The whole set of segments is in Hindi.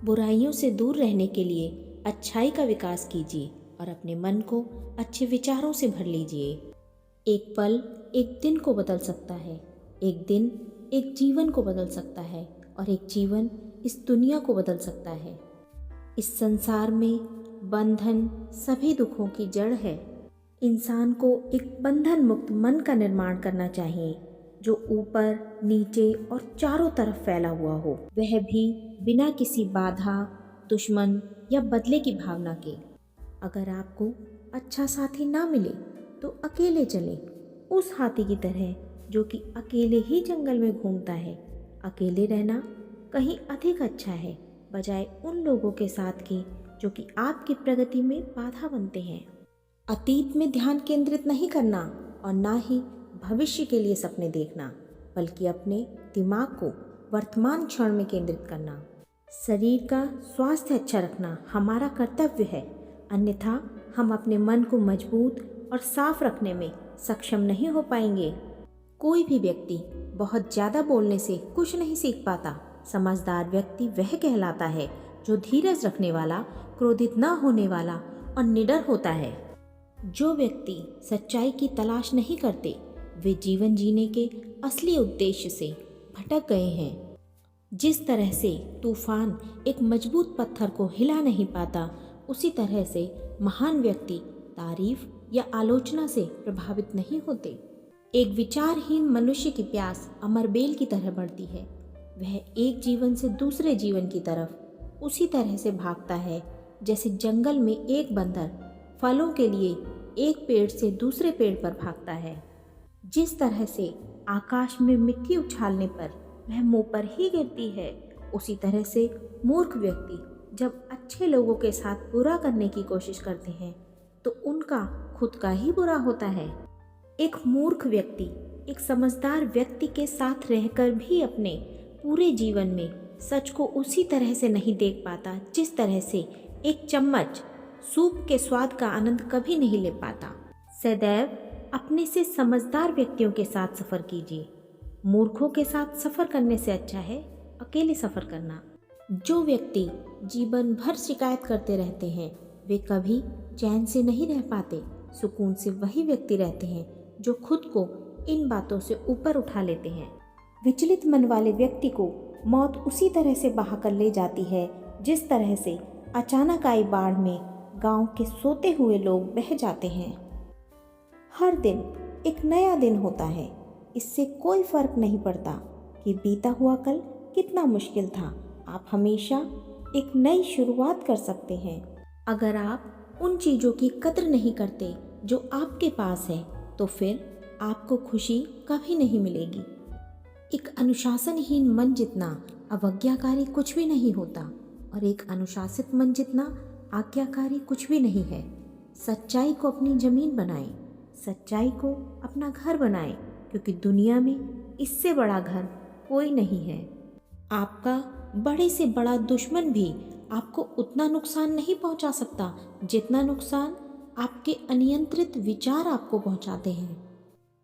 बुराइयों से दूर रहने के लिए अच्छाई का विकास कीजिए और अपने मन को अच्छे विचारों से भर लीजिए। एक पल एक दिन को बदल सकता है, एक दिन एक जीवन को बदल सकता है और एक जीवन इस दुनिया को बदल सकता है। इस संसार में बंधन सभी दुखों की जड़ है। इंसान को एक बंधन मुक्त मन का निर्माण करना चाहिए जो ऊपर, नीचे और चारों तरफ फैला हुआ हो, वह भी बिना किसी बाधा, दुश्मन या बदले की भावना के। अगर आपको अच्छा साथी ना मिले तो अकेले चले, उस हाथी की तरह जो कि अकेले ही जंगल में घूमता है। अकेले रहना कहीं अधिक अच्छा है बजाय उन लोगों के साथ के जो कि आपकी प्रगति में बाधा बनते हैं। अतीत में ध्यान केंद्रित नहीं करना और ना ही भविष्य के लिए सपने देखना, बल्कि अपने दिमाग को वर्तमान क्षण में केंद्रित करना। शरीर का स्वास्थ्य अच्छा रखना हमारा कर्तव्य है, अन्यथा हम अपने मन को मजबूत और साफ रखने में सक्षम नहीं हो पाएंगे। कोई भी व्यक्ति बहुत ज़्यादा बोलने से कुछ नहीं सीख पाता। समझदार व्यक्ति वह कहलाता है जो धीरज रखने वाला, क्रोधित न होने वाला और निडर होता है। जो व्यक्ति सच्चाई की तलाश नहीं करते वे जीवन जीने के असली उद्देश्य से भटक गए हैं। जिस तरह से तूफान एक मजबूत पत्थर को हिला नहीं पाता, उसी तरह से महान व्यक्ति तारीफ या आलोचना से प्रभावित नहीं होते। एक विचारहीन मनुष्य की प्यास अमर बेल की तरह बढ़ती है। वह एक जीवन से दूसरे जीवन की तरफ उसी तरह से भागता है जैसे जंगल में एक बंदर फलों के लिए एक पेड़ से दूसरे पेड़ पर भागता है। जिस तरह से आकाश में मिट्टी उछालने पर वह मुंह पर ही गिरती है, उसी तरह से मूर्ख व्यक्ति जब अच्छे लोगों के साथ बुरा करने की कोशिश करते हैं तो उनका खुद का ही बुरा होता है। एक मूर्ख व्यक्ति एक समझदार व्यक्ति के साथ रहकर भी अपने पूरे जीवन में सच को उसी तरह से नहीं देख पाता जिस तरह से एक चम्मच सूप के स्वाद का आनंद कभी नहीं ले पाता। सदैव अपने से समझदार व्यक्तियों के साथ सफ़र कीजिए। मूर्खों के साथ सफ़र करने से अच्छा है अकेले सफ़र करना। जो व्यक्ति जीवन भर शिकायत करते रहते हैं वे कभी चैन से नहीं रह पाते। सुकून से वही व्यक्ति रहते हैं जो खुद को इन बातों से ऊपर उठा लेते हैं। विचलित मन वाले व्यक्ति को मौत उसी तरह से बहा कर ले जाती है जिस तरह से अचानक आई बाढ़ में गांव के सोते हुए लोग बह जाते हैं। हर दिन एक नया दिन होता है, इससे कोई फर्क नहीं पड़ता कि बीता हुआ कल कितना मुश्किल था। आप हमेशा एक नई शुरुआत कर सकते हैं। अगर आप उन चीज़ों की कद्र नहीं करते जो आपके पास है तो फिर आपको खुशी कभी नहीं मिलेगी। एक अनुशासनहीन मन जितना अवज्ञाकारी कुछ भी नहीं होता और एक अनुशासित मन जितना आज्ञाकारी कुछ भी नहीं है। सच्चाई को अपनी ज़मीन बनाएं, सच्चाई को अपना घर बनाएं, क्योंकि दुनिया में इससे बड़ा घर कोई नहीं है। आपका बड़े से बड़ा दुश्मन भी आपको उतना नुकसान नहीं पहुंचा सकता जितना नुकसान आपके अनियंत्रित विचार आपको पहुंचाते हैं।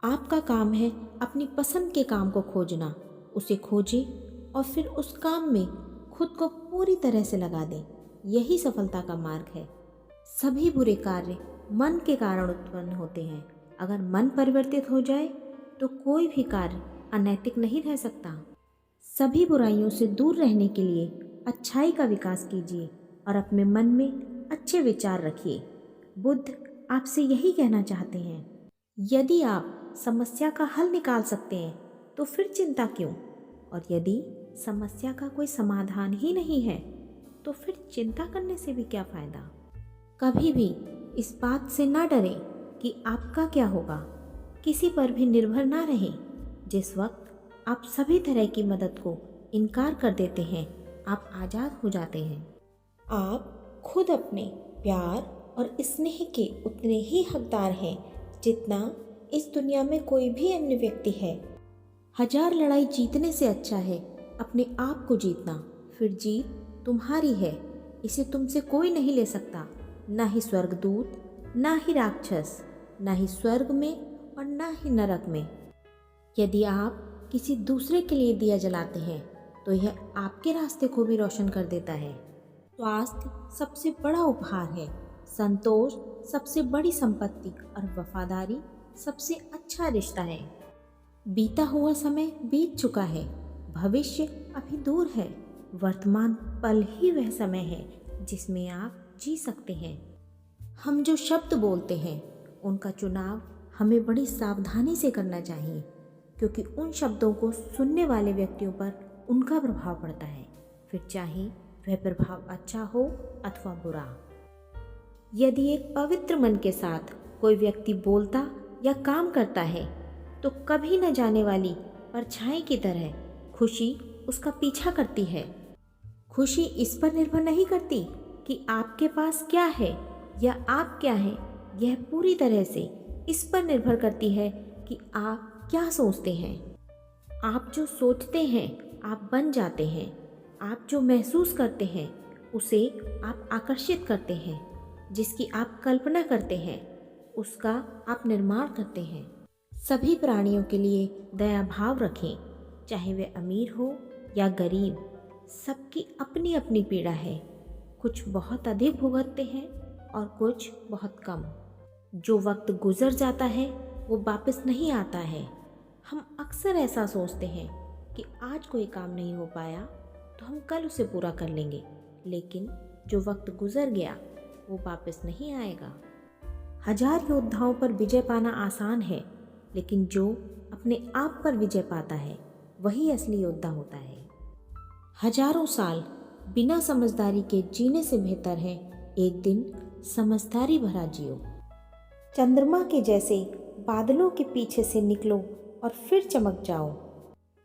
आपका काम है अपनी पसंद के काम को खोजना, उसे खोजें और फिर उस काम में खुद को पूरी तरह से लगा दें। यही सफलता का मार्ग है। सभी बुरे कार्य मन के कारण उत्पन्न होते हैं। अगर मन परिवर्तित हो जाए तो कोई भी कार्य अनैतिक नहीं रह सकता। सभी बुराइयों से दूर रहने के लिए अच्छाई का विकास कीजिए और अपने मन में अच्छे विचार रखिए। बुद्ध आपसे यही कहना चाहते हैं। यदि आप समस्या का हल निकाल सकते हैं तो फिर चिंता क्यों? और यदि समस्या का कोई समाधान ही नहीं है तो फिर चिंता करने से भी क्या फ़ायदा? कभी भी इस बात से ना डरें कि आपका क्या होगा। किसी पर भी निर्भर ना रहें। जिस वक्त आप सभी तरह की मदद को इनकार कर देते हैं, आप आज़ाद हो जाते हैं। आप खुद अपने प्यार और स्नेह के उतने ही हकदार हैं जितना इस दुनिया में कोई भी अन्य व्यक्ति है। 1000 लड़ाई जीतने से अच्छा है अपने आप को जीतना। फिर जीत तुम्हारी है, इसे तुमसे कोई नहीं ले सकता। ना ही स्वर्गदूत, ना ही राक्षस, ना ही स्वर्ग में और ना ही नरक में। यदि आप किसी दूसरे के लिए दिया जलाते हैं तो यह आपके रास्ते को भी रोशन कर देता है। स्वास्थ्य सबसे बड़ा उपहार है, संतोष सबसे बड़ी संपत्ति और वफादारी सबसे अच्छा रिश्ता है। बीता हुआ समय बीत चुका है, भविष्य अभी दूर है, वर्तमान पल ही वह समय है जिसमें आप जी सकते हैं। हम जो शब्द बोलते हैं उनका चुनाव हमें बड़ी सावधानी से करना चाहिए, क्योंकि उन शब्दों को सुनने वाले व्यक्तियों पर उनका प्रभाव पड़ता है, फिर चाहे वह प्रभाव अच्छा हो अथवा बुरा। यदि एक पवित्र मन के साथ कोई व्यक्ति बोलता या काम करता है तो कभी न जाने वाली परछाई की तरह खुशी उसका पीछा करती है। खुशी इस पर निर्भर नहीं करती कि आपके पास क्या है या आप क्या हैं, यह पूरी तरह से इस पर निर्भर करती है कि आप क्या सोचते हैं। आप जो सोचते हैं आप बन जाते हैं। आप जो महसूस करते हैं उसे आप आकर्षित करते हैं। जिसकी आप कल्पना करते हैं उसका आप निर्माण करते हैं। सभी प्राणियों के लिए दया भाव रखें, चाहे वे अमीर हो या गरीब। सबकी अपनी अपनी पीड़ा है, कुछ बहुत अधिक भुगतते हैं और कुछ बहुत कम। जो वक्त गुजर जाता है वो वापस नहीं आता है। हम अक्सर ऐसा सोचते हैं कि आज कोई काम नहीं हो पाया तो हम कल उसे पूरा कर लेंगे, लेकिन जो वक्त गुजर गया वो वापस नहीं आएगा। 1000 योद्धाओं पर विजय पाना आसान है, लेकिन जो अपने आप पर विजय पाता है वही असली योद्धा होता है। हजारों साल बिना समझदारी के जीने से बेहतर है एक दिन समझदारी भरा जियो। चंद्रमा के जैसे बादलों के पीछे से निकलो और फिर चमक जाओ।